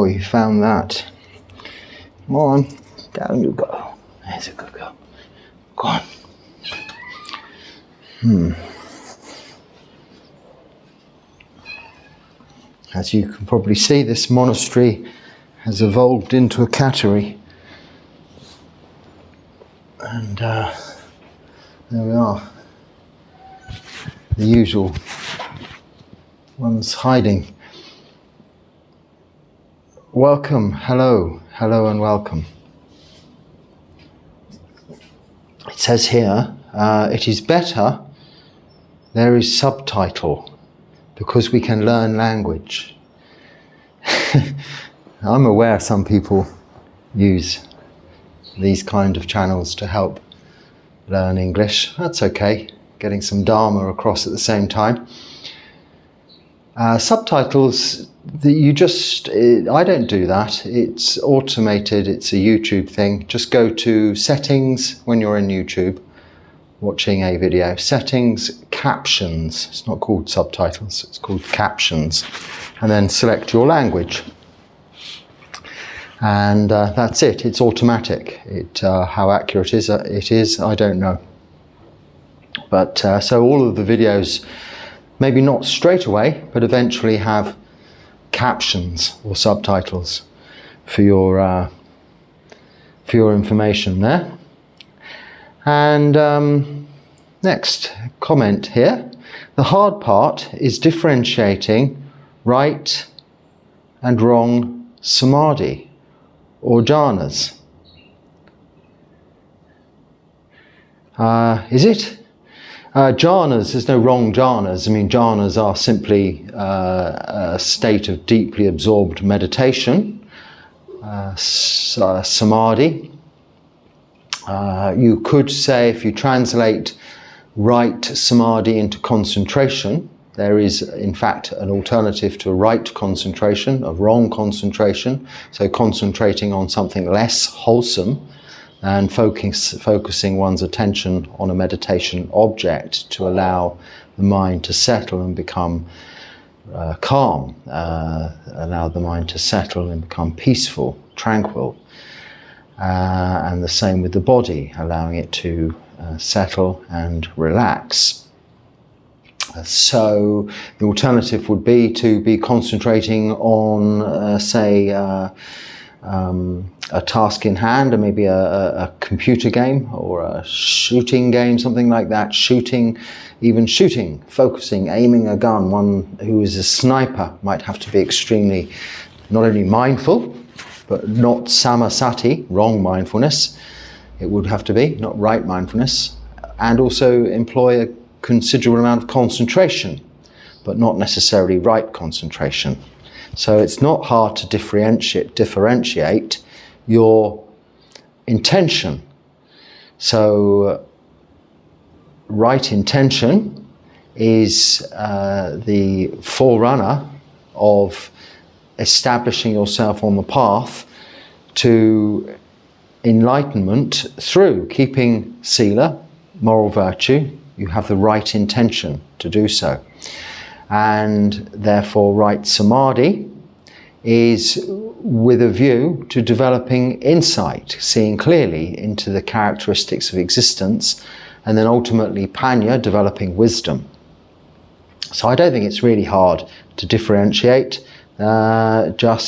Oh, you found that. Come on, down you go. There's a good girl. Go on. As you can probably see, this monastery has evolved into a cattery. And there we are. The usual ones hiding. Welcome, hello and welcome. It says here, it is better there is subtitle because we can learn language. I'm aware some people use these kind of channels to help learn English. That's okay, getting some Dharma across at the same time. Subtitles, I don't do that. It's automated, it's a YouTube thing. Just go to settings when you're in YouTube, watching a video. Settings, captions. It's not called subtitles, it's called captions. And then select your language. And that's it, it's automatic. How accurate it is, I don't know. But so all of the videos, maybe not straight away, but eventually have captions or subtitles for your information there. And next comment here. The hard part is differentiating right and wrong samadhi or jhanas. Is it? Jhanas, there's no wrong jhanas. I mean, jhanas are simply a state of deeply absorbed meditation, samadhi. You could say, if you translate right samadhi into concentration, there is in fact an alternative to right concentration, a wrong concentration, so concentrating on something less wholesome and focusing one's attention on a meditation object to allow the mind to settle and become calm, allow the mind to settle and become peaceful, tranquil. And the same with the body, allowing it to settle and relax. So the alternative would be to be concentrating on, say, a task in hand, or maybe a computer game or a shooting game, something like that. Shooting, focusing, aiming a gun. One who is a sniper might have to be extremely, not only mindful, but not samasati, wrong mindfulness. It would have to be, not right mindfulness, and also employ a considerable amount of concentration, but not necessarily right concentration. So it's not hard to differentiate your intention. So right intention is the forerunner of establishing yourself on the path to enlightenment through keeping sila, moral virtue. You have the right intention to do so. And therefore right samadhi is with a view to developing insight, seeing clearly into the characteristics of existence, and then ultimately panya, developing wisdom. So I don't think it's really hard to differentiate. It's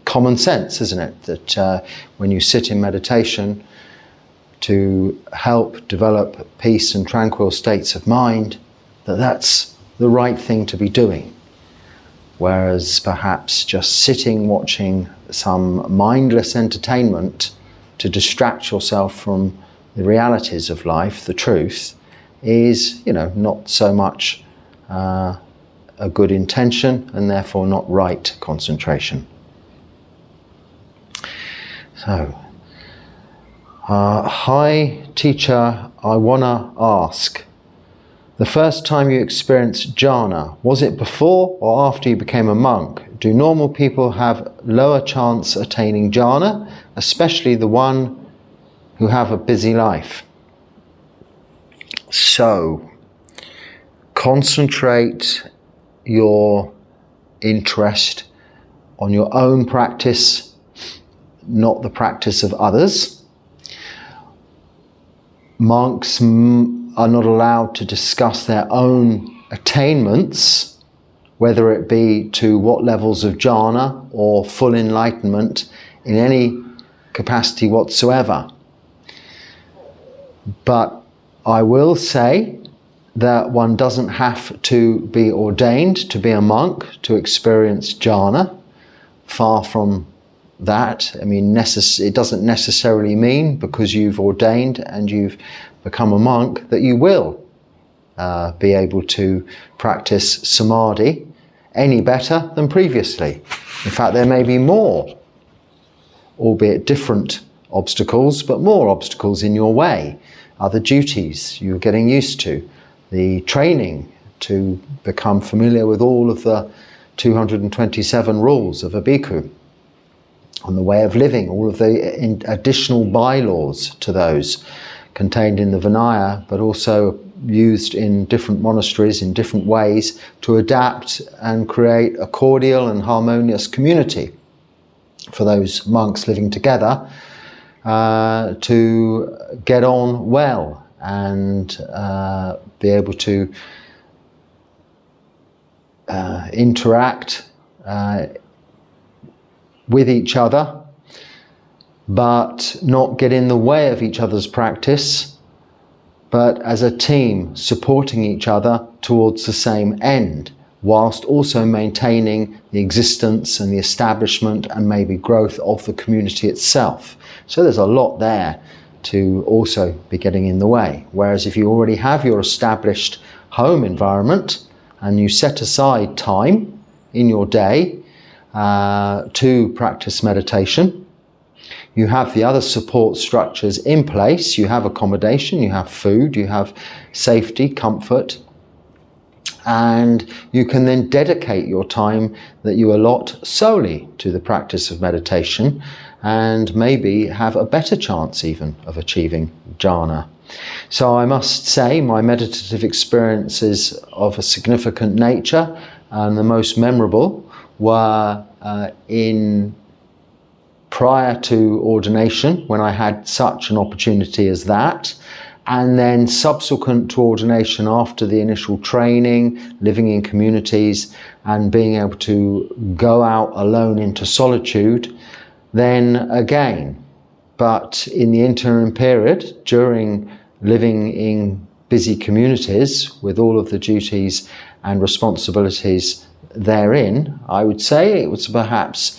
common sense, isn't it? That when you sit in meditation to help develop peace and tranquil states of mind, that's the right thing to be doing. Whereas perhaps just sitting watching some mindless entertainment to distract yourself from the realities of life, the truth, is, not so much a good intention and therefore not right concentration. So, hi teacher, I wanna ask, the first time you experienced jhana, was it before or after you became a monk? Do normal people have lower chance attaining jhana, especially the one who have a busy life? So, concentrate your interest on your own practice, not the practice of others. Monks are not allowed to discuss their own attainments, whether it be to what levels of jhana or full enlightenment in any capacity whatsoever. But I will say that one doesn't have to be ordained to be a monk to experience jhana. Far from that. I mean, it doesn't necessarily mean because you've ordained and you've become a monk that you will be able to practice samadhi any better than previously. In fact, there may be more, albeit different obstacles, but more obstacles in your way. Other duties you're getting used to, the training to become familiar with all of the 227 rules of a bhikkhu, on the way of living, all of the additional bylaws to those contained in the Vinaya, but also used in different monasteries in different ways to adapt and create a cordial and harmonious community for those monks living together, to get on well and be able to interact with each other, but not get in the way of each other's practice, but as a team supporting each other towards the same end, whilst also maintaining the existence and the establishment and maybe growth of the community itself. So there's a lot there to also be getting in the way. Whereas if you already have your established home environment and you set aside time in your day to practice meditation, you have the other support structures in place, you have accommodation, you have food, you have safety, comfort, and you can then dedicate your time that you allot solely to the practice of meditation and maybe have a better chance even of achieving jhana. So I must say my meditative experiences of a significant nature and the most memorable were prior to ordination, when I had such an opportunity as that, and then subsequent to ordination after the initial training, living in communities and being able to go out alone into solitude, then again. But in the interim period, during living in busy communities with all of the duties and responsibilities therein, I would say it was perhaps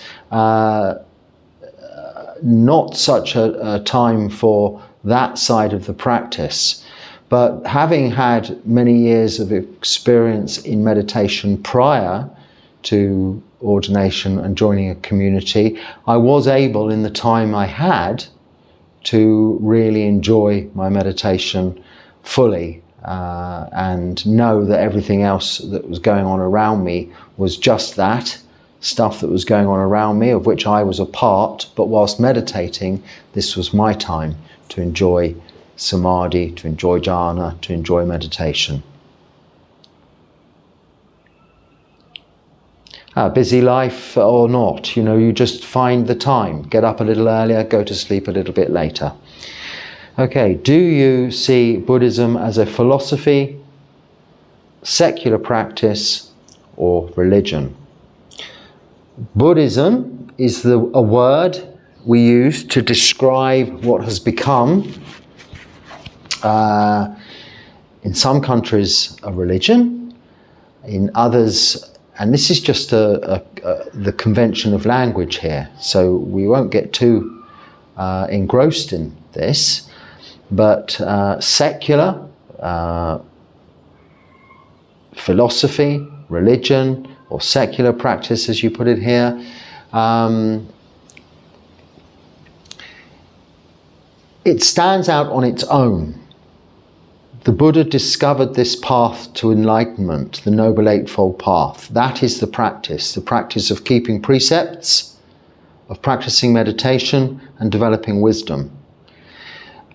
not such a time for that side of the practice. But having had many years of experience in meditation prior to ordination and joining a community, I was able in the time I had to really enjoy my meditation fully and know that everything else that was going on around me was just that, stuff that was going on around me, of which I was a part, but whilst meditating, this was my time to enjoy samadhi, to enjoy jhana, to enjoy meditation. Busy life or not, you just find the time. Get up a little earlier, go to sleep a little bit later. Okay, do you see Buddhism as a philosophy, secular practice, or religion? Buddhism is a word we use to describe what has become, in some countries, a religion, in others, and this is just the convention of language here, so we won't get too engrossed in this, but secular, philosophy, religion, or secular practice, as you put it here, it stands out on its own. The Buddha discovered this path to enlightenment, the Noble Eightfold Path. That is the practice of keeping precepts, of practicing meditation and developing wisdom.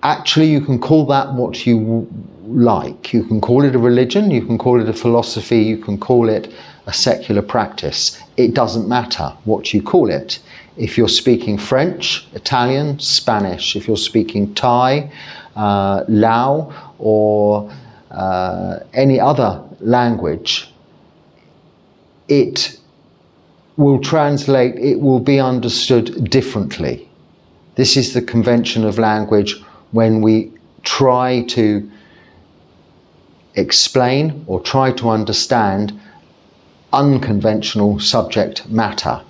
Actually, you can call that what you like. You can call it a religion, you can call it a philosophy, you can call it a secular practice. It doesn't matter what you call it. If you're speaking French, Italian, Spanish, if you're speaking Thai, Lao, or any other language, it will translate, it will be understood differently. This is the convention of language when we try to explain or try to understand unconventional subject matter.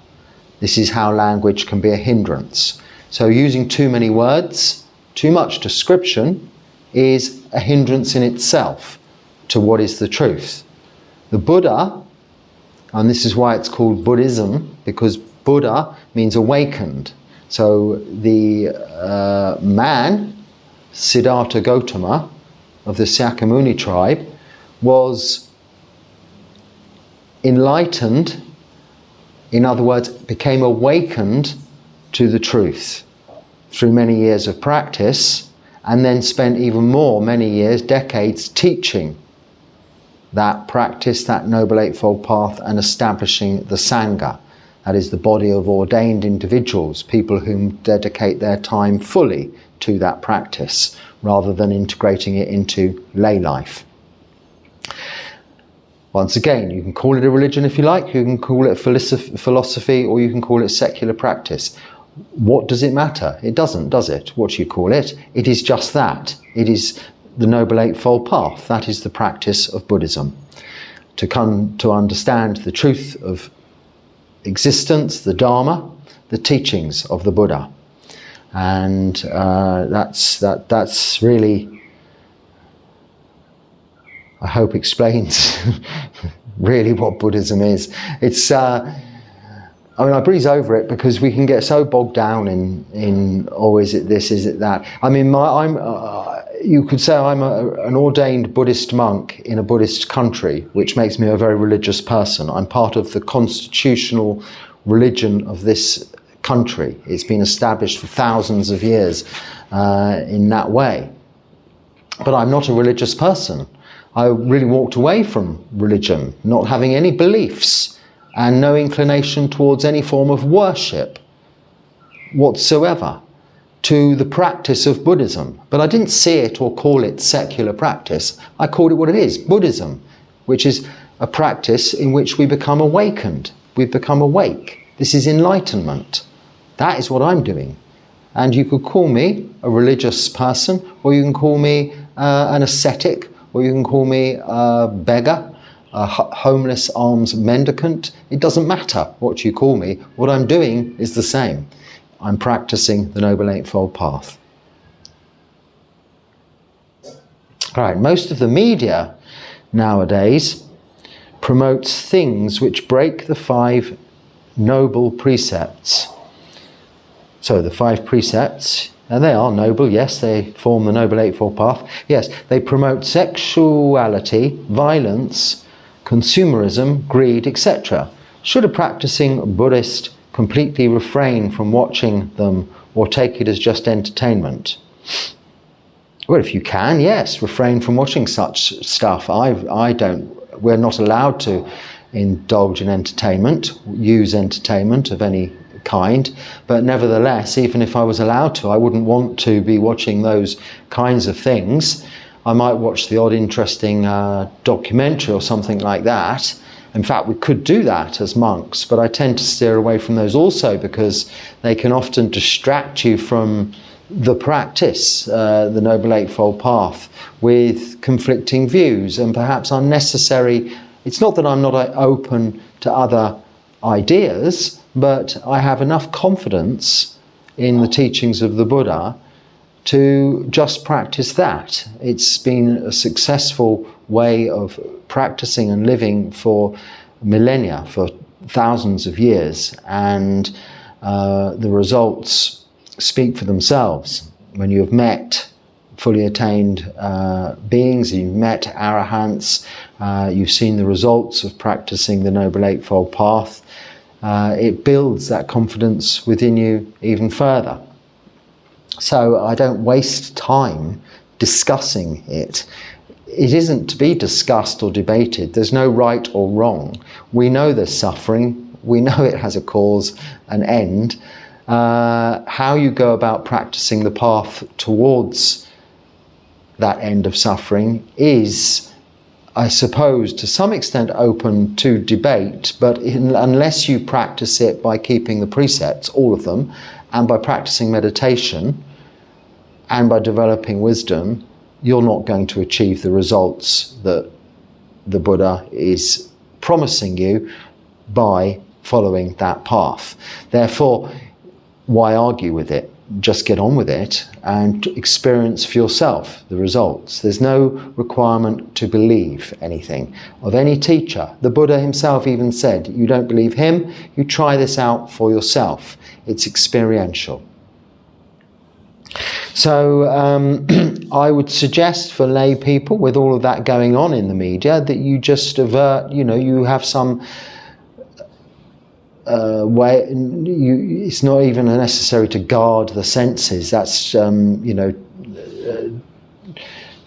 This is how language can be a hindrance. So using too many words, too much description, is a hindrance in itself to what is the truth. The Buddha, and this is why it's called Buddhism, because Buddha means awakened. So the man, Siddhartha Gautama, of the Shakyamuni tribe, was enlightened, in other words, became awakened to the truth through many years of practice, and then spent even more, many years, decades, teaching that practice, that Noble Eightfold Path, and establishing the Sangha. That is the body of ordained individuals, people who dedicate their time fully to that practice, rather than integrating it into lay life. Once again, you can call it a religion if you like, you can call it philosophy, or you can call it secular practice. What does it matter? It doesn't, does it? What you call it? It is just that. It is the Noble Eightfold Path. That is the practice of Buddhism. To come to understand the truth of existence, the Dharma, the teachings of the Buddha. And that's really, I hope, explains really what Buddhism is. It's I mean, I breeze over it because we can get so bogged down in oh, is it this, is it that? I mean, you could say I'm an ordained Buddhist monk in a Buddhist country, which makes me a very religious person. I'm part of the constitutional religion of this country. It's been established for thousands of years in that way. But I'm not a religious person. I really walked away from religion, not having any beliefs and no inclination towards any form of worship whatsoever, to the practice of Buddhism. But I didn't see it or call it secular practice. I called it what it is, Buddhism, which is a practice in which we become awakened. We become awake. This is enlightenment. That is what I'm doing. And you could call me a religious person, or you can call me an ascetic, or you can call me a beggar, a homeless alms mendicant. It doesn't matter what you call me. What I'm doing is the same. I'm practicing the Noble Eightfold Path. All right, most of the media nowadays promotes things which break the 5 noble precepts. So the 5 precepts, and they are noble, yes, they form the Noble Eightfold Path. Yes, they promote sexuality, violence, consumerism, greed, etc. Should a practicing Buddhist completely refrain from watching them or take it as just entertainment? Well, if you can, yes, refrain from watching such stuff. We're not allowed to indulge in entertainment, use entertainment of any kind, but nevertheless, even if I was allowed to, I wouldn't want to be watching those kinds of things. I might watch the odd interesting documentary or something like that. In fact, we could do that as monks, but I tend to steer away from those also because they can often distract you from the practice, the Noble Eightfold Path, with conflicting views and perhaps unnecessary. It's not that I'm not open to other ideas, but I have enough confidence in the teachings of the Buddha to just practice that. It's been a successful way of practicing and living for millennia, for thousands of years, and the results speak for themselves. When you have met fully attained beings, you've met arahants, you've seen the results of practicing the Noble Eightfold Path, it builds that confidence within you even further. So I don't waste time discussing it. it isn't to be discussed or debated. There's no right or wrong. We know there's suffering. We know it has a cause, an end. How you go about practicing the path towards that end of suffering is, I suppose, to some extent open to debate, but unless you practice it by keeping the precepts, all of them, and by practicing meditation, and by developing wisdom, you're not going to achieve the results that the Buddha is promising you by following that path. Therefore, why argue with it? Just get on with it and experience for yourself the results. There's no requirement to believe anything of any teacher. The Buddha himself even said, you don't believe him, you try this out for yourself. It's experiential. So I would suggest for lay people, with all of that going on in the media, that you just avert, you have some way, it's not even necessary to guard the senses. That's,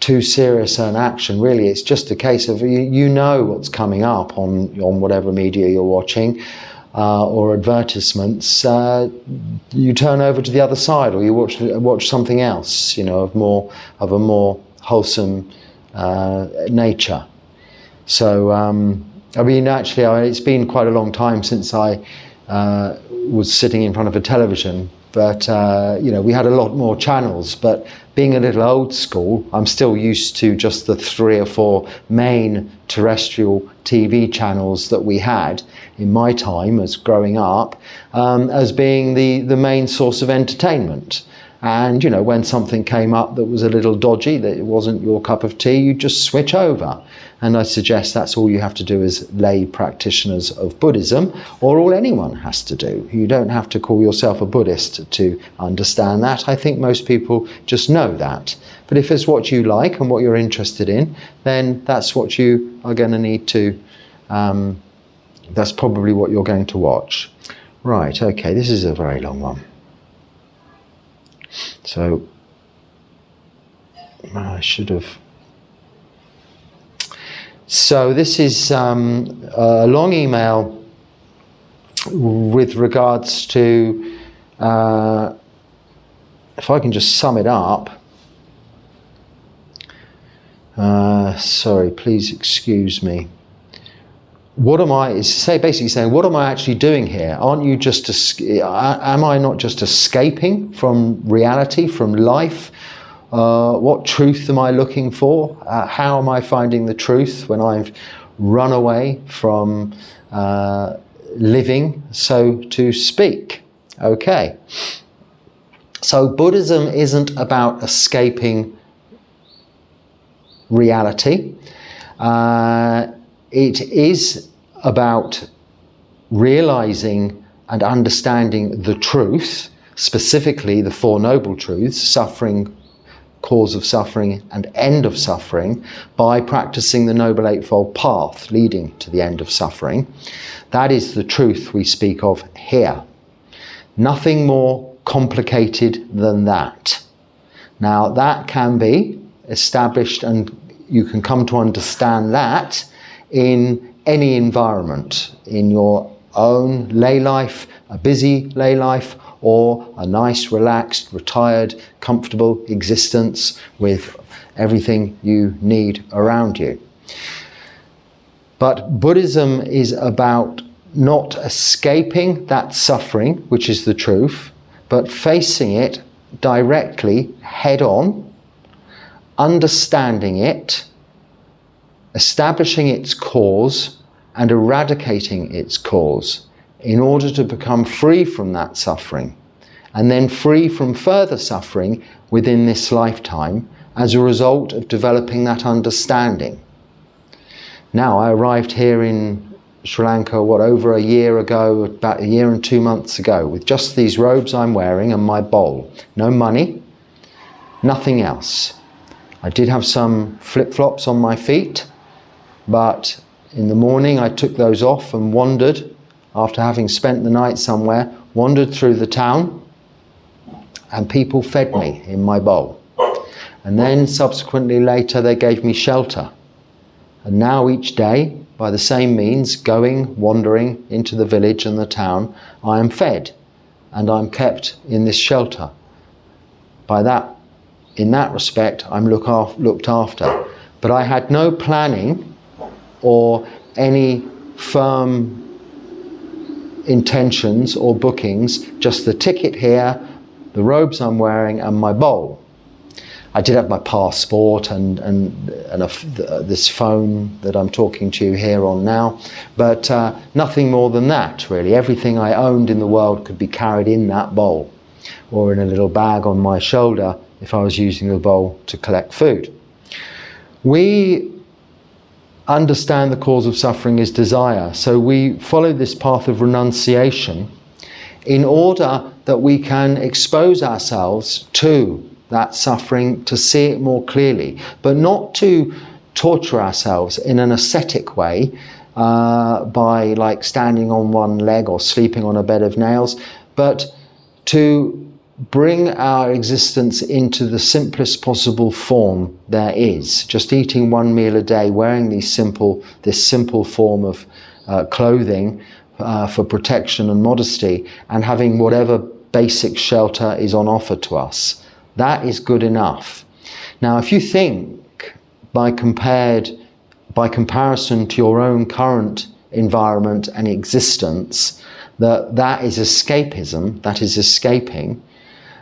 too serious an action, really. It's just a case of, you know what's coming up on whatever media you're watching, or advertisements. You turn over to the other side, or you watch something else, of a more wholesome nature. So actually, it's been quite a long time since I was sitting in front of a television, but we had a lot more channels. But being a little old school, I'm still used to just the 3 or 4 main terrestrial TV channels that we had in my time as growing up, as being the main source of entertainment. And when something came up that was a little dodgy, that it wasn't your cup of tea, you just switch over. And I suggest that's all you have to do as lay practitioners of Buddhism, or all anyone has to do. You don't have to call yourself a Buddhist to understand that. I think most people just know that. But if it's what you like and what you're interested in, then that's what you are going to need to, that's probably what you're going to watch. Right, okay, this is a very long one. So, I should have... So this is a long email with regards to, if I can just sum it up, sorry, please excuse me. What am I, is basically saying, what am I actually doing here? Aren't you just, am I not just escaping from reality, from life? What truth am I looking for? How am I finding the truth when I've run away from living, so to speak? Okay. So Buddhism isn't about escaping reality. It is about realizing and understanding the truth, specifically the 4 noble truths, suffering, cause of suffering and end of suffering, by practicing the Noble Eightfold Path leading to the end of suffering. That is the truth we speak of here. Nothing more complicated than that. Now that can be established, and you can come to understand that in any environment, in your own lay life, a busy lay life, or a nice, relaxed, retired, comfortable existence with everything you need around you. But Buddhism is about not escaping that suffering, which is the truth, but facing it directly, head on, understanding it, establishing its cause, and eradicating its cause, in order to become free from that suffering, and then free from further suffering within this lifetime as a result of developing that understanding. Now, I arrived here in Sri Lanka, over a year ago, about a year and 2 months ago, with just these robes I'm wearing and my bowl. No money, nothing else. I did have some flip-flops on my feet, but in the morning I took those off and wandered, after having spent the night somewhere, wandered through the town, and people fed me in my bowl. And then subsequently later they gave me shelter. And now each day, by the same means, wandering into the village and the town, I am fed and I'm kept in this shelter. In that respect, I'm looked after. But I had no planning or any firm intentions or bookings, just the ticket here, the robes I'm wearing and my bowl. I did have my passport and this phone that I'm talking to you here on now, but nothing more than that really. Everything I owned in the world could be carried in that bowl or in a little bag on my shoulder if I was using the bowl to collect food. We understand the cause of suffering is desire, so we follow this path of renunciation in order that we can expose ourselves to that suffering, to see it more clearly, but not to torture ourselves in an ascetic way by like standing on one leg or sleeping on a bed of nails, but to bring our existence into the simplest possible form there is. Just eating one meal a day, wearing this simple form of clothing for protection and modesty, and having whatever basic shelter is on offer to us. That is good enough. Now, if you think by comparison to your own current environment and existence that is escapism, that is escaping,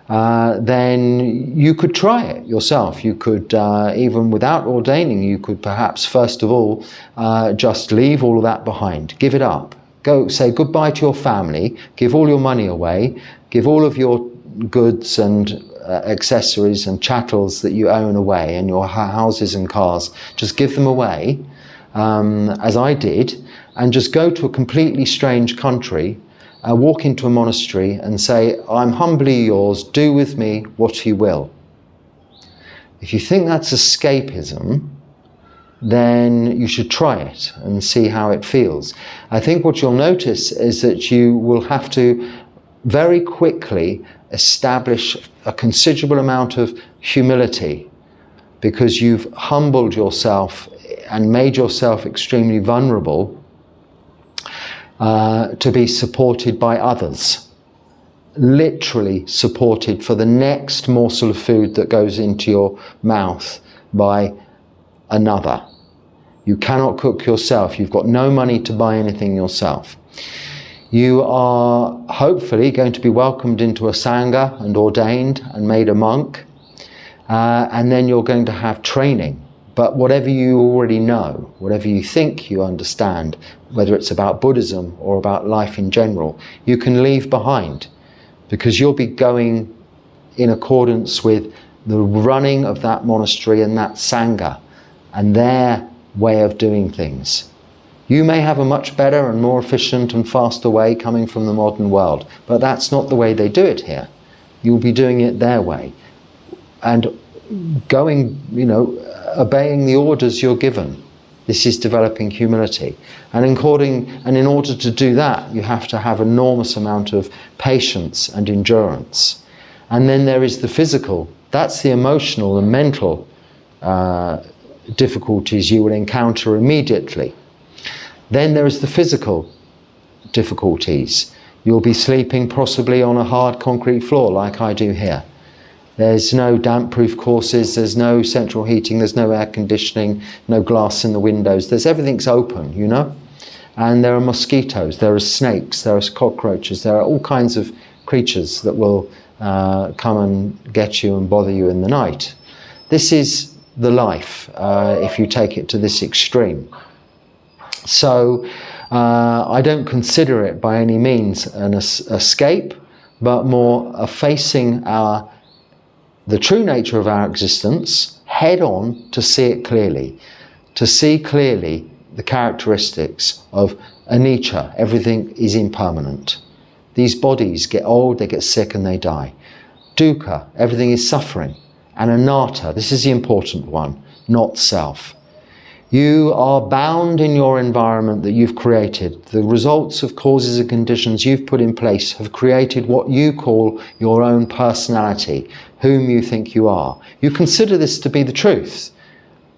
then you could try it yourself. You could, even without ordaining, you could perhaps first of all just leave all of that behind, give it up. Go say goodbye to your family, give all your money away, give all of your goods and accessories and chattels that you own away, and your houses and cars, just give them away, as I did, and just go to a completely strange country, walk into a monastery and say, I'm humbly yours, do with me what you will. If you think that's escapism, then you should try it and see how it feels. I think what you'll notice is that you will have to very quickly establish a considerable amount of humility, because you've humbled yourself and made yourself extremely vulnerable to be supported by others, literally supported for the next morsel of food that goes into your mouth by another. You cannot cook yourself. You've got no money to buy anything yourself. You are hopefully going to be welcomed into a sangha and ordained and made a monk, and then you're going to have training. But whatever you already know, whatever you think you understand, whether it's about Buddhism or about life in general, you can leave behind, because you'll be going in accordance with the running of that monastery and that sangha and their way of doing things. You may have a much better and more efficient and faster way coming from the modern world, but that's not the way they do it here. You'll be doing it their way and going, obeying the orders you're given. This is developing humility. And in order to do that, you have to have an enormous amount of patience and endurance. And then there is the physical. That's the emotional and mental difficulties you will encounter immediately. Then there is the physical difficulties. You'll be sleeping possibly on a hard concrete floor like I do here. There's no damp-proof courses, there's no central heating, there's no air conditioning, no glass in the windows. Everything's open, And there are mosquitoes, there are snakes, there are cockroaches, there are all kinds of creatures that will come and get you and bother you in the night. This is the life, if you take it to this extreme. So I don't consider it by any means an escape, but more a facing the true nature of our existence head on to see it clearly, to see clearly the characteristics of anicca. Everything is impermanent. These bodies get old, they get sick and they die. Dukkha, everything is suffering. And anatta, this is the important one, not self. You are bound in your environment that you've created. The results of causes and conditions you've put in place have created what you call your own personality, whom you think you are. You consider this to be the truth.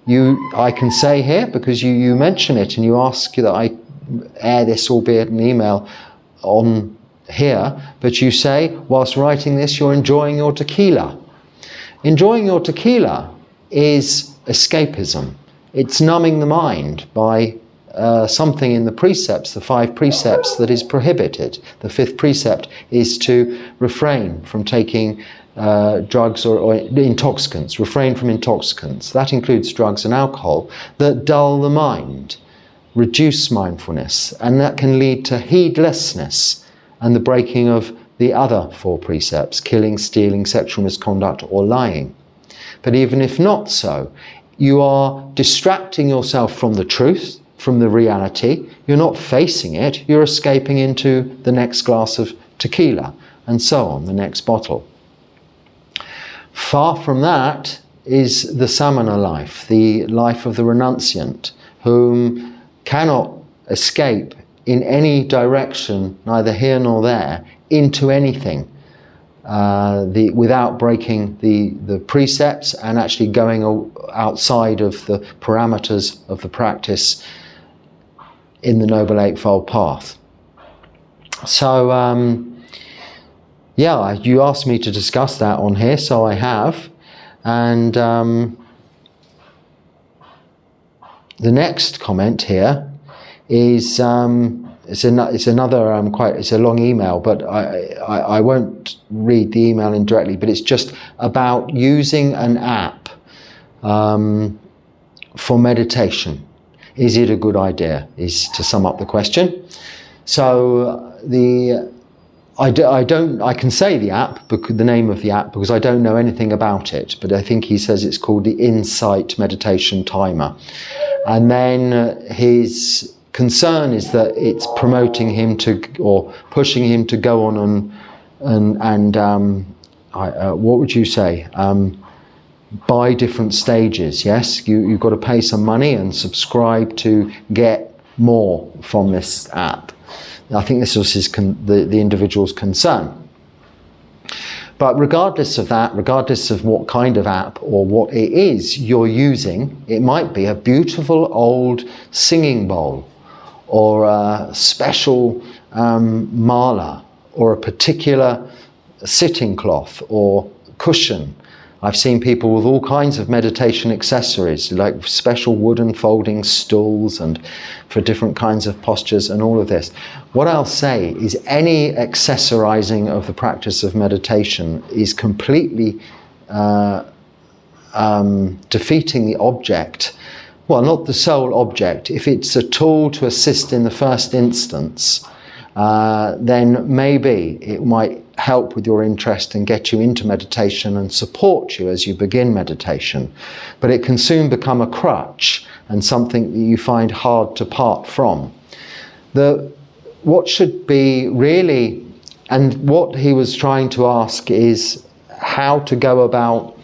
I can say here, because you mention it and you ask that I air this, albeit an email, on here, but you say, whilst writing this, you're enjoying your tequila. Enjoying your tequila is escapism. It's numbing the mind by something in the precepts, the 5 precepts, that is prohibited. The 5th precept is to refrain from taking drugs or intoxicants, refrain from intoxicants. That includes drugs and alcohol that dull the mind, reduce mindfulness, and that can lead to heedlessness and the breaking of the other 4 precepts, killing, stealing, sexual misconduct, or lying. But even if not so, you are distracting yourself from the truth, from the reality. You're not facing it, you're escaping into the next glass of tequila, and so on, the next bottle. Far from that is the samana life, the life of the renunciant, whom cannot escape in any direction, neither here nor there, into anything, without breaking the precepts and actually going outside of the parameters of the practice in the Noble Eightfold Path. So, yeah, you asked me to discuss that on here, so I have. And the next comment here is it's another it's a long email, but I won't read the email indirectly, but it's just about using an app for meditation. Is it a good idea? Is to sum up the question. So I can say the app, the name of the app, because I don't know anything about it, but I think he says it's called the Insight Meditation Timer. And then his concern is that it's promoting him to, or pushing him to go on and what would you say? Buy different stages, yes? You've got to pay some money and subscribe to get more from this app. I think this was the individual's concern. But regardless of that, regardless of what kind of app or what it is you're using, it might be a beautiful old singing bowl, or a special mala, or a particular sitting cloth or cushion. I've seen people with all kinds of meditation accessories, like special wooden folding stools and for different kinds of postures and all of this. What I'll say is any accessorizing of the practice of meditation is completely defeating the object. Well, not the sole object. If it's a tool to assist in the first instance, then maybe it might help with your interest and get you into meditation and support you as you begin meditation. But it can soon become a crutch and something that you find hard to part from. What should be really, and what he was trying to ask is how to go about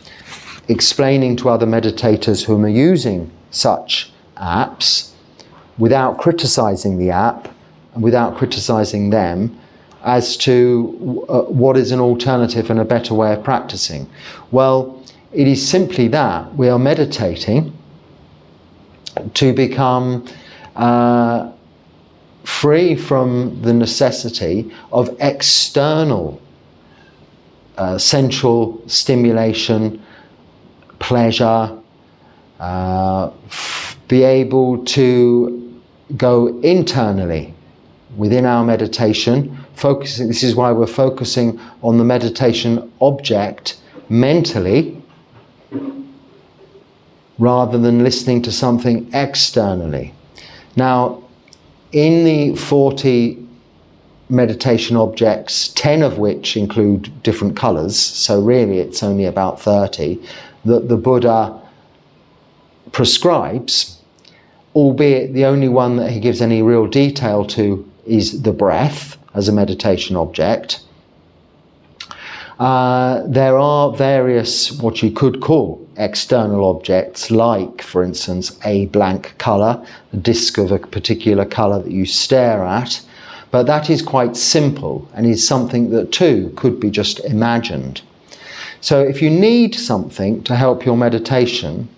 explaining to other meditators whom are using such apps without criticizing the app and without criticizing them, as to what is an alternative and a better way of practicing. Well, it is simply that we are meditating to become free from the necessity of external sensual stimulation, pleasure, be able to go internally within our meditation, focusing. This is why we're focusing on the meditation object mentally, rather than listening to something externally. Now, in the 40 meditation objects, 10 of which include different colors, so really it's only about 30, that the Buddha prescribes, albeit the only one that he gives any real detail to is the breath as a meditation object. There are various what you could call external objects, like, for instance, a blank colour, a disc of a particular colour that you stare at, but that is quite simple and is something that too could be just imagined. So if you need something to help your meditation,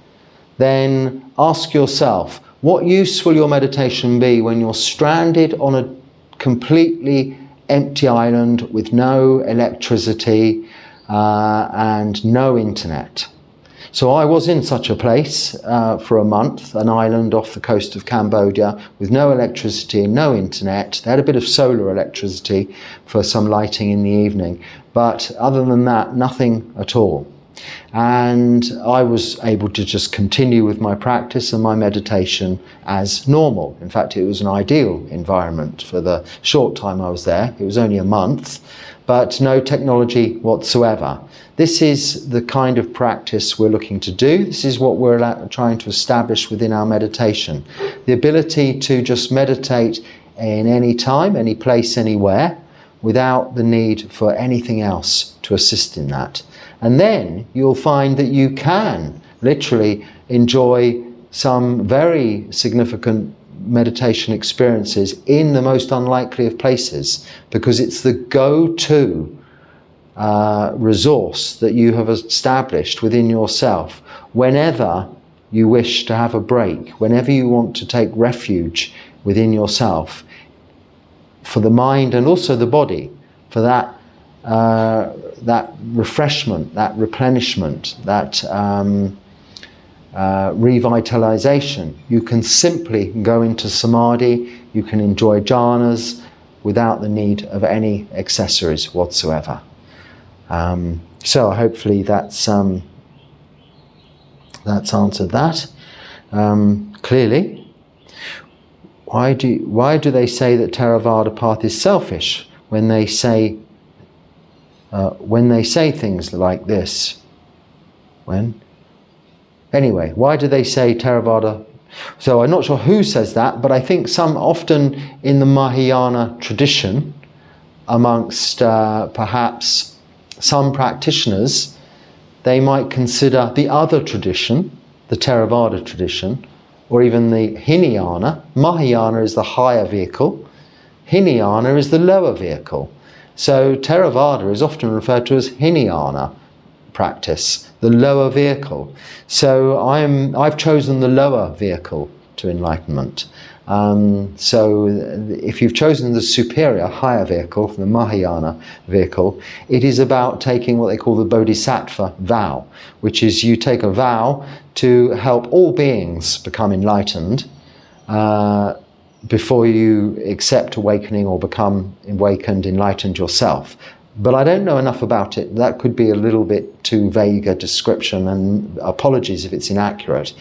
then ask yourself, what use will your meditation be when you're stranded on a completely empty island with no electricity and no internet? So I was in such a place for a month, an island off the coast of Cambodia with no electricity and no internet. They had a bit of solar electricity for some lighting in the evening, but other than that, nothing at all. And I was able to just continue with my practice and my meditation as normal. In fact, it was an ideal environment for the short time I was there. It was only a month, but no technology whatsoever. This is the kind of practice we're looking to do. This is what we're trying to establish within our meditation. The ability to just meditate in any time, any place, anywhere, without the need for anything else to assist in that. And then you'll find that you can literally enjoy some very significant meditation experiences in the most unlikely of places, because it's the go-to resource that you have established within yourself whenever you wish to have a break, whenever you want to take refuge within yourself, for the mind and also the body, for that refreshment, that replenishment, that revitalization. You can simply go into samadhi, you can enjoy jhanas without the need of any accessories whatsoever. So hopefully that's answered that clearly. Why do they say that Theravada path is selfish when they say things like this? Anyway, why do they say Theravada? So I'm not sure who says that, but I think often in the Mahayana tradition, amongst perhaps some practitioners, they might consider the other tradition, the Theravada tradition, or even the Hinayana. Mahayana is the higher vehicle, Hinayana is the lower vehicle. So Theravada is often referred to as Hinayana practice, the lower vehicle. So I've chosen the lower vehicle to enlightenment. So if you've chosen the superior, higher vehicle, the Mahayana vehicle, it is about taking what they call the Bodhisattva vow, which is you take a vow to help all beings become enlightened before you accept awakening or become awakened, enlightened yourself. But I don't know enough about it. That could be a little bit too vague a description, and apologies if it's inaccurate.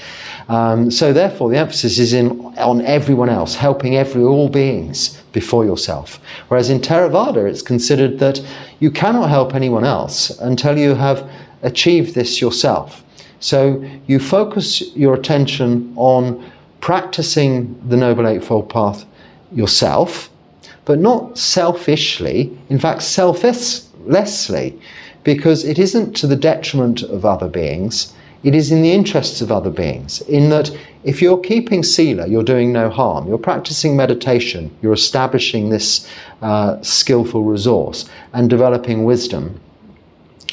So therefore the emphasis is on everyone else, helping all beings before yourself. Whereas in Theravada it's considered that you cannot help anyone else until you have achieved this yourself. So you focus your attention on practicing the Noble Eightfold Path yourself, but not selfishly, in fact selflessly, because it isn't to the detriment of other beings, it is in the interests of other beings, in that if you're keeping sila, you're doing no harm, you're practicing meditation, you're establishing this skillful resource and developing wisdom,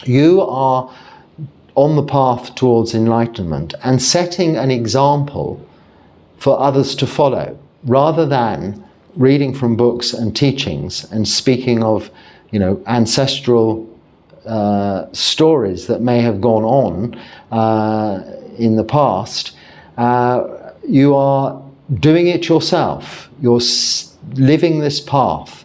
you are on the path towards enlightenment and setting an example for others to follow, rather than reading from books and teachings and speaking of, ancestral stories that may have gone on in the past. You are doing it yourself. You're living this path,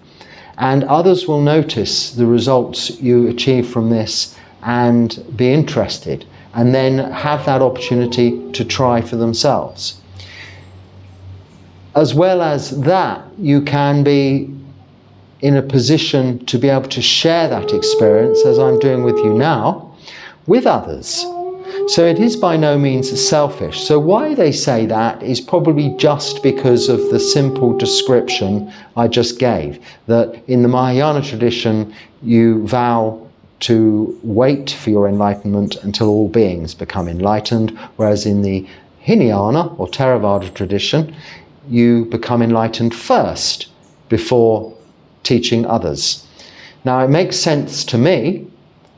and others will notice the results you achieve from this and be interested, and then have that opportunity to try for themselves. As well as that, you can be in a position to be able to share that experience, as I'm doing with you now, with others. So it is by no means selfish. So why they say that is probably just because of the simple description I just gave, that in the Mahayana tradition you vow to wait for your enlightenment until all beings become enlightened, whereas in the Hinayana or Theravada tradition, you become enlightened first before teaching others. Now, it makes sense to me,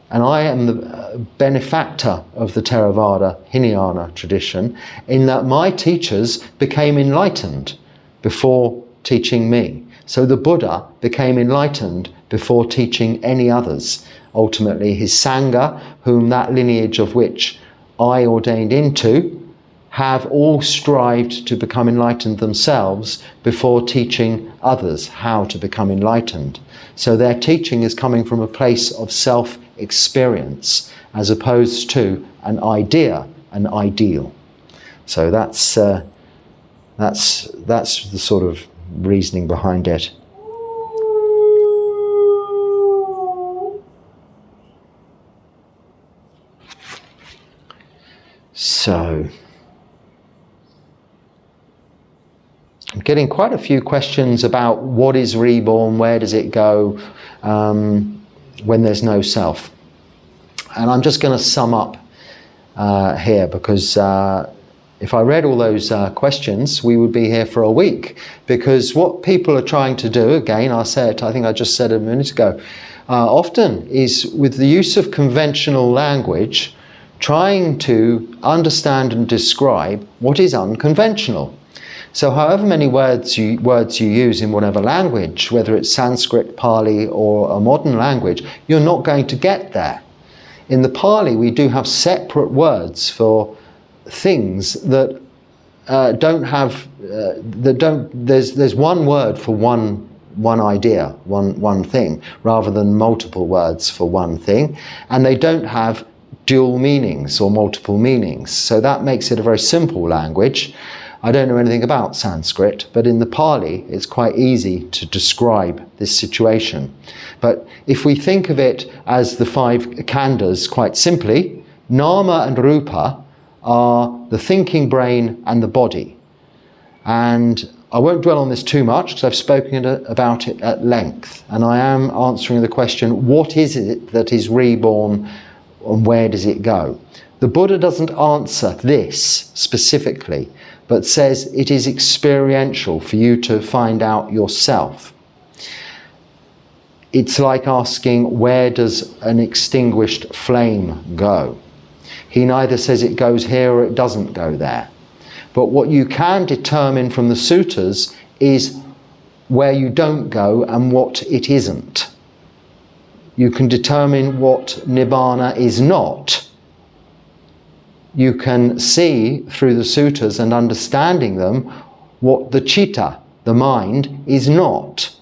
and I am the benefactor of the Theravada Hinayana tradition, in that my teachers became enlightened before teaching me. So the Buddha became enlightened before teaching any others. Ultimately, his Sangha, whom that lineage of which I ordained into, have all strived to become enlightened themselves before teaching others how to become enlightened. So their teaching is coming from a place of self-experience as opposed to an idea, an ideal. So that's the sort of reasoning behind it. So I'm getting quite a few questions about what is reborn, where does it go when there's no self. And I'm just going to sum up here, because if I read all those questions, we would be here for a week. Because what people are trying to do, again, I think I just said a minute ago, often is with the use of conventional language, trying to understand and describe what is unconventional. So however many words you use in whatever language, whether it's Sanskrit, Pali, or a modern language, you're not going to get there. In the Pali, we do have separate words for things that don't have, there's one word for one idea, one thing, rather than multiple words for one thing, and they don't have dual meanings or multiple meanings. So that makes it a very simple language. I don't know anything about Sanskrit, but in the Pali, it's quite easy to describe this situation. But if we think of it as the 5 khandhas quite simply, nama and rupa are the thinking brain and the body. And I won't dwell on this too much because I've spoken about it at length. And I am answering the question, what is it that is reborn and where does it go? The Buddha doesn't answer this specifically, but says it is experiential for you to find out yourself. It's like asking, where does an extinguished flame go? He neither says it goes here or it doesn't go there. But what you can determine from the suttas is where you don't go and what it isn't. You can determine what nibbana is not. You can see through the suttas and understanding them what the citta, the mind, is not.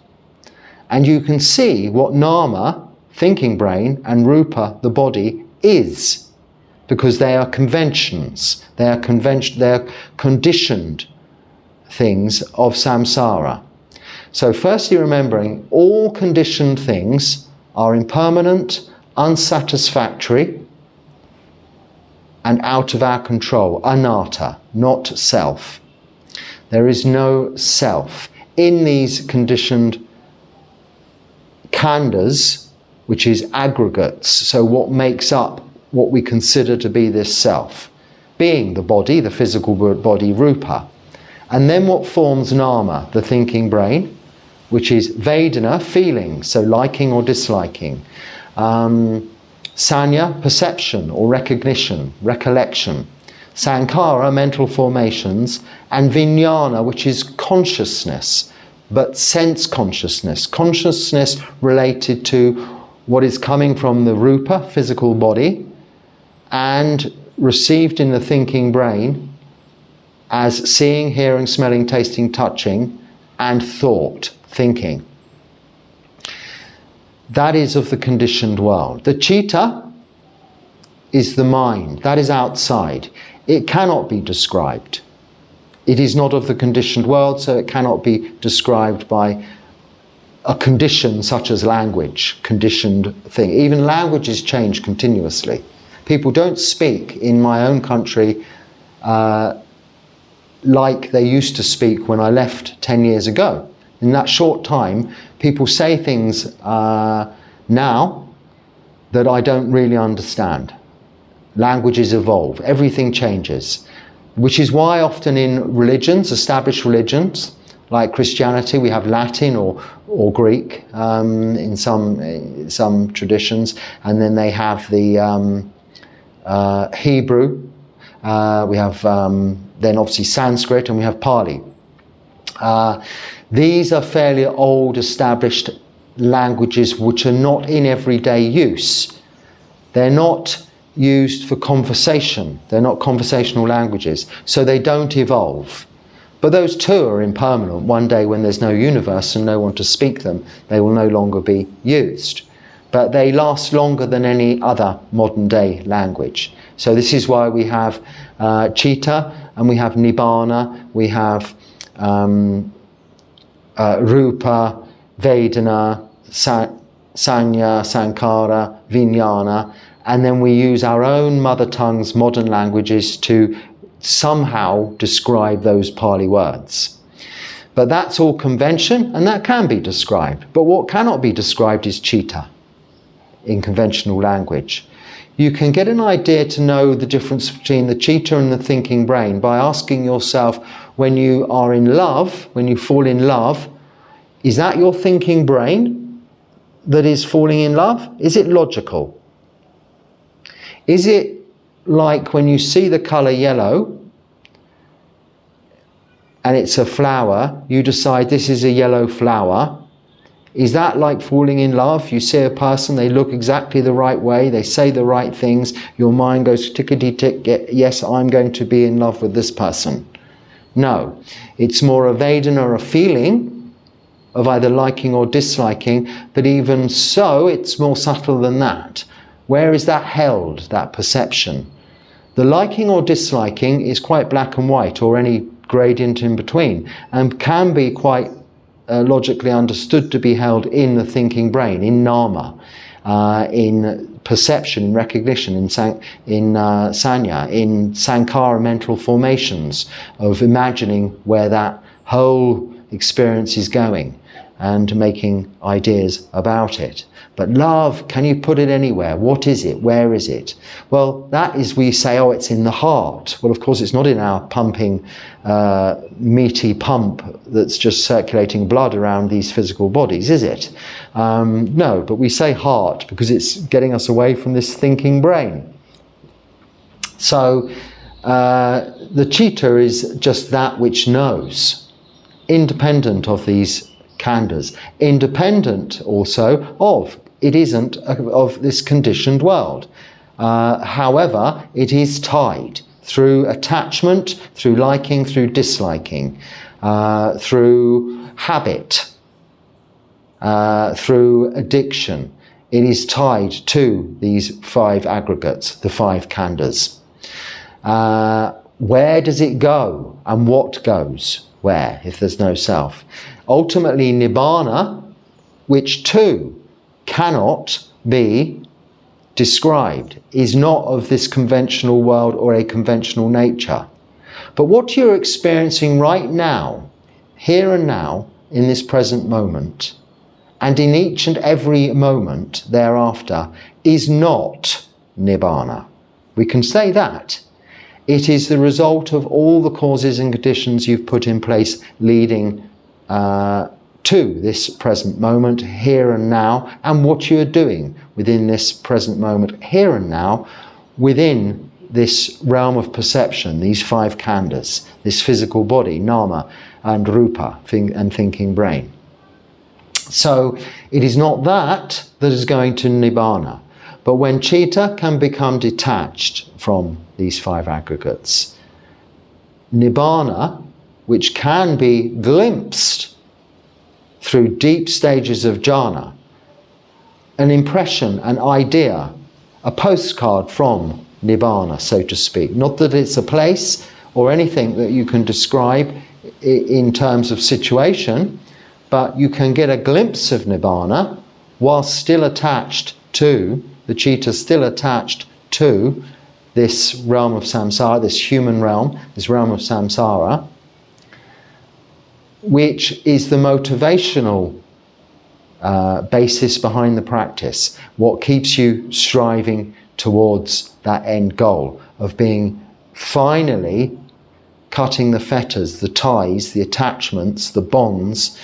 And you can see what nama, thinking brain, and rupa, the body, is. Because they are conventions. They are conditioned things of samsara. So firstly, remembering all conditioned things are impermanent, unsatisfactory, and out of our control, anatta, not self. There is no self. In these conditioned khandhas, which is aggregates, so what makes up what we consider to be this self, being the body, the physical body, rupa. And then what forms nama, the thinking brain, which is vedana, feeling, so liking or disliking. Sanya, perception or recognition, recollection. Sankhara, mental formations. And vijnana, which is consciousness, but sense consciousness. Consciousness related to what is coming from the rupa, physical body, and received in the thinking brain as seeing, hearing, smelling, tasting, touching, and thought, thinking. That is of the conditioned world. The citta is the mind. That is outside. It cannot be described. It is not of the conditioned world, so it cannot be described by a condition such as language, conditioned thing. Even languages change continuously. People don't speak in my own country like they used to speak when I left 10 years ago. In that short time, people say things now that I don't really understand. Languages evolve, everything changes, which is why often in religions, established religions, like Christianity, we have Latin or Greek in some traditions, and then they have the Hebrew. We have then obviously Sanskrit, and we have Pali. These are fairly old established languages which are not in everyday use. They're not used for conversation. They're not conversational languages, so they don't evolve. But those too are impermanent. One day when there's no universe and no one to speak them, they will no longer be used. But they last longer than any other modern day language. So this is why we have Chitta, and we have Nibbana, we have Rupa, Vedana, Sanya, Sankara, Vijnana, and then we use our own mother tongues, modern languages, to somehow describe those Pali words. But that's all convention, and that can be described. But what cannot be described is Chitta in conventional language. You can get an idea to know the difference between the Chitta and the thinking brain by asking yourself, when you are in love, when you fall in love, is that your thinking brain that is falling in love? Is it logical? Is it like when you see the colour yellow and it's a flower, you decide this is a yellow flower? Is that like falling in love? You see a person, they look exactly the right way, they say the right things, your mind goes tickety-tick, yes, I'm going to be in love with this person. No, it's more a Vedana, a feeling of either liking or disliking, but even so, it's more subtle than that. Where is that held, that perception? The liking or disliking is quite black and white, or any gradient in between, and can be quite logically understood to be held in the thinking brain, in nama, in perception, in recognition, in sanya, in sankara mental formations of imagining where that whole experience is going and making ideas about it. But love, can you put it anywhere? What is it? Where is it? Well, that is, we say, oh, it's in the heart. Well, of course, it's not in our pumping, meaty pump that's just circulating blood around these physical bodies, is it? No, but we say heart because it's getting us away from this thinking brain. So the Chitta is just that which knows, independent of these khandhas, independent also of, it isn't of this conditioned world. However, it is tied through attachment, through liking, through disliking, through habit, through addiction. It is tied to these five aggregates, the five khandhas. Where does it go and what goes where if there's no self? Ultimately, Nibbana, which too cannot be described, is not of this conventional world or a conventional nature. But what you're experiencing right now, here and now, in this present moment, and in each and every moment thereafter, is not Nibbana. We can say that. It is the result of all the causes and conditions you've put in place leading to this present moment, here and now, and what you are doing within this present moment, here and now, within this realm of perception, these five khandhas, this physical body, nama, and rupa, and thinking brain. So it is not that that is going to Nibbana. But when Chitta can become detached from these five aggregates, Nibbana, which can be glimpsed through deep stages of jhana, an impression, an idea, a postcard from Nibbana, so to speak. Not that it's a place or anything that you can describe in terms of situation, but you can get a glimpse of Nibbana whilst still attached to, the Chitta still attached to this realm of samsara, this human realm, this realm of samsara, which is the motivational basis behind the practice, what keeps you striving towards that end goal of being finally cutting the fetters, the ties, the attachments, the bonds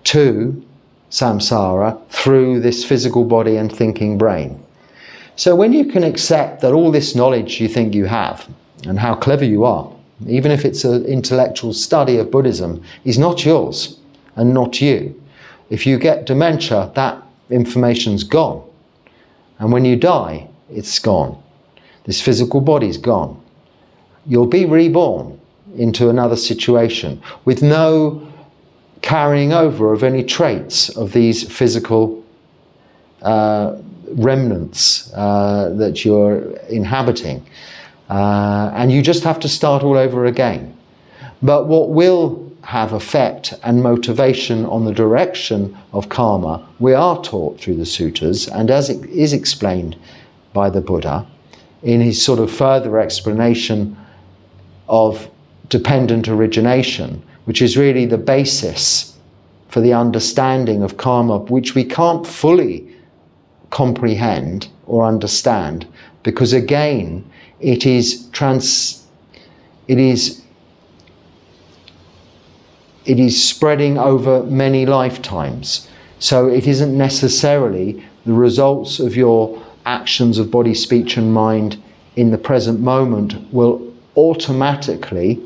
to samsara through this physical body and thinking brain. So when you can accept that all this knowledge you think you have and how clever you are, even if it's an intellectual study of Buddhism, is not yours and not you. If you get dementia, that information's gone. And when you die, it's gone. This physical body's gone. You'll be reborn into another situation with no carrying over of any traits of these physical remnants that you're inhabiting. And you just have to start all over again. But what will have effect and motivation on the direction of karma, we are taught through the sutras, and as it is explained by the Buddha in his sort of further explanation of dependent origination, which is really the basis for the understanding of karma, which we can't fully comprehend or understand, because again, it is spreading over many lifetimes. So it isn't necessarily the results of your actions of body, speech and mind in the present moment will automatically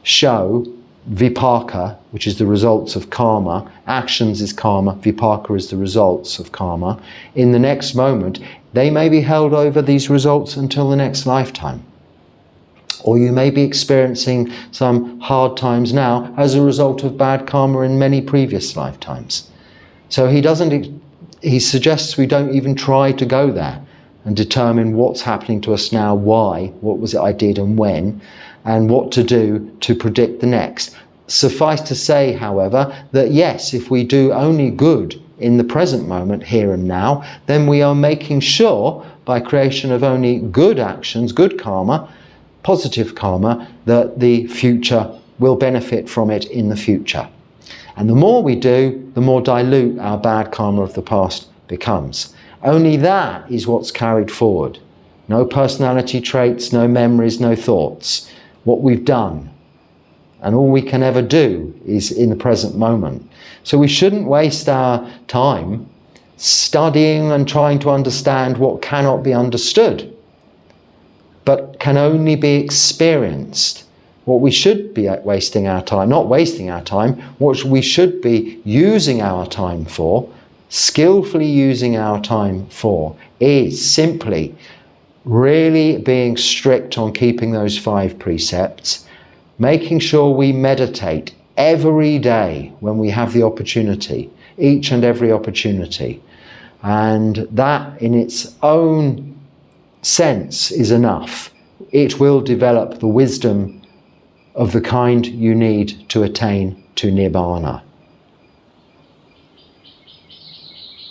show vipaka, which is the results of karma. Actions is karma, vipaka is the results of karma. In the next moment, they may be held over these results until the next lifetime. Or you may be experiencing some hard times now as a result of bad karma in many previous lifetimes. So he suggests we don't even try to go there and determine what's happening to us now, why, what was it I did and when, and what to do to predict the next. Suffice to say, however, that yes, if we do only good in the present moment, here and now, then we are making sure, by creation of only good actions, good karma, positive karma, that the future will benefit from it in the future. And the more we do, the more dilute our bad karma of the past becomes. Only that is what's carried forward. No personality traits, no memories, no thoughts. What we've done. And all we can ever do is in the present moment. So we shouldn't waste our time studying and trying to understand what cannot be understood, but can only be experienced. What we should be wasting our time, not wasting our time, what we should be using our time for, skillfully using our time for, is simply really being strict on keeping those 5 precepts, making sure we meditate every day when we have the opportunity, each and every opportunity. And that in its own sense is enough. It will develop the wisdom of the kind you need to attain to Nibbana.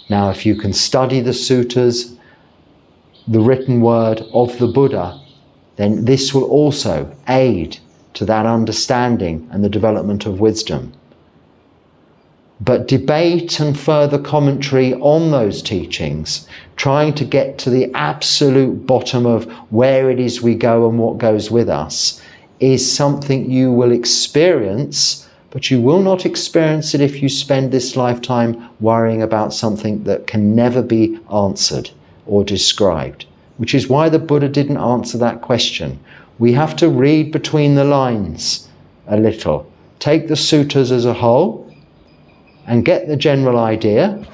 Now, if you can study the sutras, the written word of the Buddha, then this will also aid to that understanding and the development of wisdom. But debate and further commentary on those teachings, trying to get to the absolute bottom of where it is we go and what goes with us, is something you will experience, but you will not experience it if you spend this lifetime worrying about something that can never be answered or described, which is why the Buddha didn't answer that question. We have to read between the lines a little, take the sutras as a whole and get the general idea,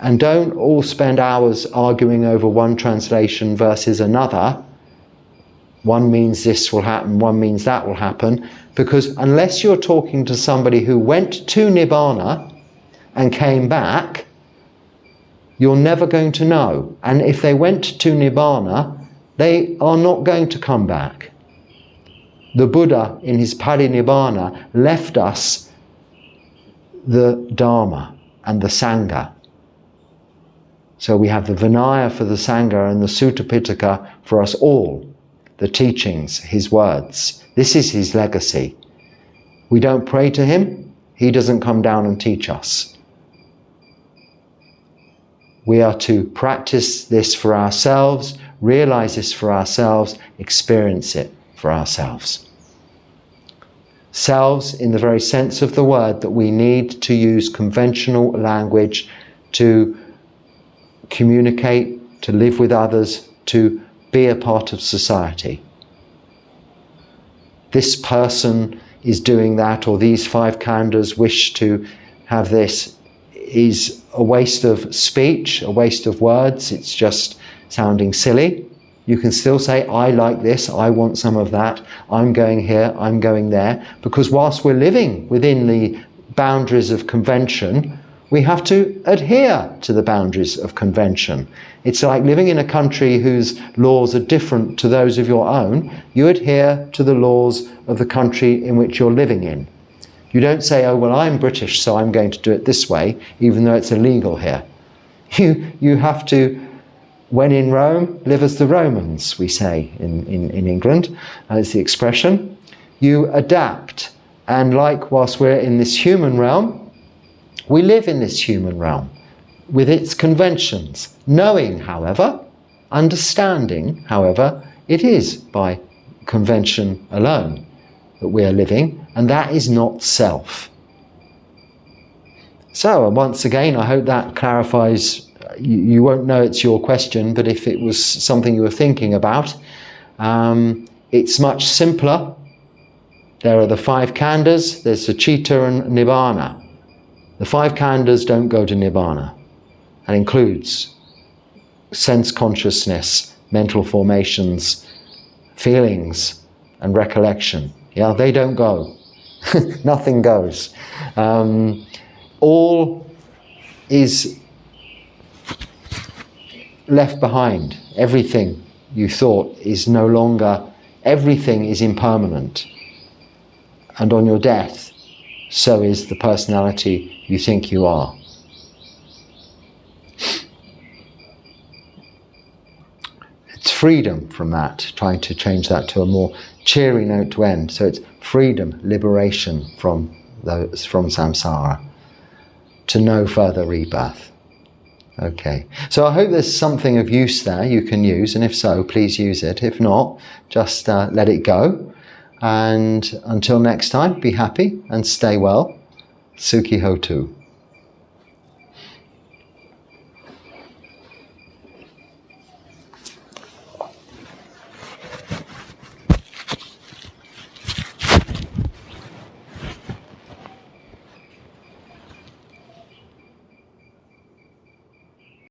and don't all spend hours arguing over one translation versus another. One means this will happen, one means that will happen, because unless you're talking to somebody who went to Nibbana and came back, you're never going to know. And if they went to Nibbana, they are not going to come back. The Buddha, in his Parinibbana, left us the Dharma and the Sangha. So we have the Vinaya for the Sangha and the Sutta Pitaka for us all. The teachings, his words. This is his legacy. We don't pray to him, he doesn't come down and teach us. We are to practice this for ourselves, realize this for ourselves, experience it for ourselves. Selves in the very sense of the word, that we need to use conventional language to communicate, to live with others, to be a part of society. This person is doing that, or these 5 khandhas wish to have this, is a waste of speech, a waste of words. It's just sounding silly. You can still say, I like this, I want some of that, I'm going here, I'm going there, because whilst we're living within the boundaries of convention, we have to adhere to the boundaries of convention. It's like living in a country whose laws are different to those of your own. You adhere to the laws of the country in which you're living in. You don't say, oh, well, I'm British, so I'm going to do it this way, even though it's illegal here. You have to, when in Rome, live as the Romans, we say in England, is the expression. You adapt. And like whilst we're in this human realm, we live in this human realm with its conventions, knowing, however, understanding, however, it is by convention alone that we are living, and that is not self. So, once again, I hope that clarifies. You won't know it's your question, but if it was something you were thinking about, it's much simpler. There are the 5 khandhas, there's Sucita and Nibbana. The 5 khandhas don't go to Nibbana. That includes sense consciousness, mental formations, feelings, and recollection. Yeah, they don't go. Nothing goes. All is left behind. Everything you thought is no longer, everything is impermanent. And on your death, so is the personality you think you are. It's freedom from that, trying to change that to a more cheery note to end. So it's freedom, liberation from samsara, to no further rebirth. Okay, so I hope there's something of use there you can use, and if so, please use it. If not, just let it go. And until next time, be happy and stay well. Sukhi Hotu.